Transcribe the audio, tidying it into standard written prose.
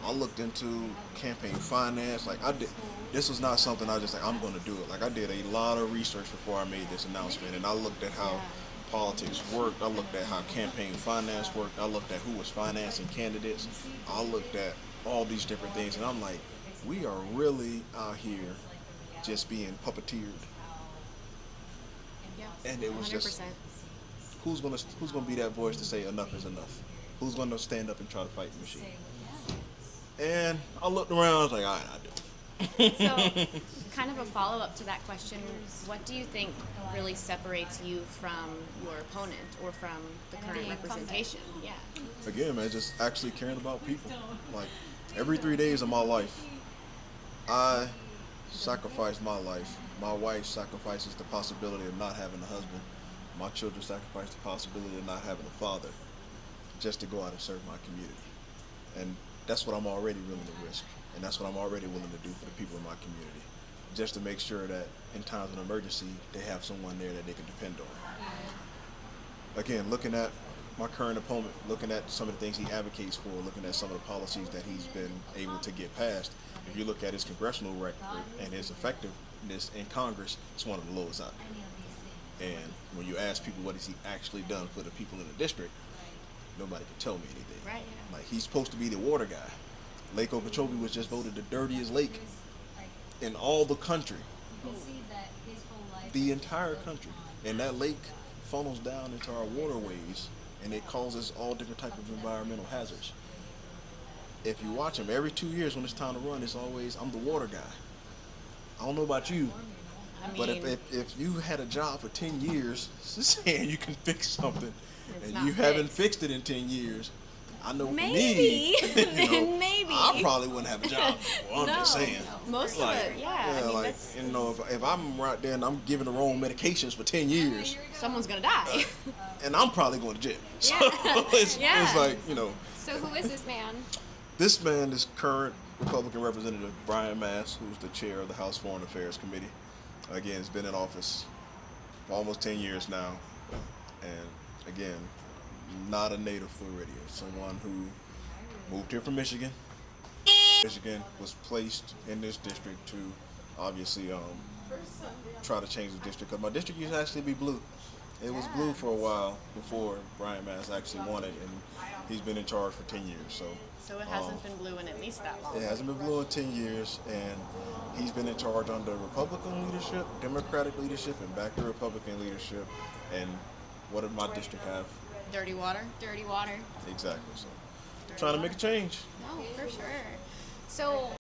I looked into campaign finance. Like I did, this was not something I just like I'm going to do it. Like I did a lot of research before I made this announcement, and I looked at how Yeah. politics worked. I looked at how campaign finance worked. I looked at who was financing candidates. I looked at all these different things, and I'm like, we are really out here just being puppeteered. Yeah. And it was just 100%. who's gonna be that voice to say enough is enough? Who's gonna stand up and try to fight the machine? And I looked around. I was like, all right, I do. So, kind of a follow up to that question, what do you think really separates you from your opponent or from the current representation? Yeah. Again, man, just actually caring about people. Like every 3 days of my life, I sacrifice my life. My wife sacrifices the possibility of not having a husband. My children sacrifice the possibility of not having a father just to go out and serve my community. And that's what I'm already willing to risk. And that's what I'm already willing to do for the people in my community. Just to make sure that in times of emergency, they have someone there that they can depend on. Again, looking at my current opponent, looking at some of the things he advocates for, looking at some of the policies that he's been able to get passed, if you look at his congressional record and his effectiveness in Congress, it's one of the lowest out there. And when you ask people what has he actually done for the people in the district, nobody can tell me anything. Right. Like he's supposed to be the water guy. Lake Okeechobee was just voted the dirtiest lake in all the country, the entire country. And that lake funnels down into our waterways, and it causes all different type of environmental hazards. If you watch him, every 2 years when it's time to run, it's always, I'm the water guy. I don't know about you, I but mean, if you had a job for 10 years saying you can fix something It's and not you haven't fixed. fixed it in 10 years, I know for maybe. me, Maybe. I probably wouldn't have a job. Well, I'm just No. saying. Most Like, of it, yeah. I mean, like, that's, if I'm right there and I'm giving the wrong medications for 10 years, someone's going to die. and I'm probably going to jail. So Yeah. it's like, So who is this man? this man, this current Republican representative, Brian Mass, who's the chair of the House Foreign Affairs Committee, again, has been in office for almost 10 years now. And again, not a native Floridian, someone who moved here from Michigan. Michigan was placed in this district to obviously try to change the district, because my district used to actually be blue. It was blue for a while before Brian Mass actually won it, and he's been in charge for 10 years. So it hasn't been blue in at least that long. It hasn't been blue in 10 years, and he's been in charge under Republican leadership, Democratic leadership, and back to Republican leadership. And what did my district have? Dirty water? Dirty water. Exactly. So trying to make a change. No, for sure. So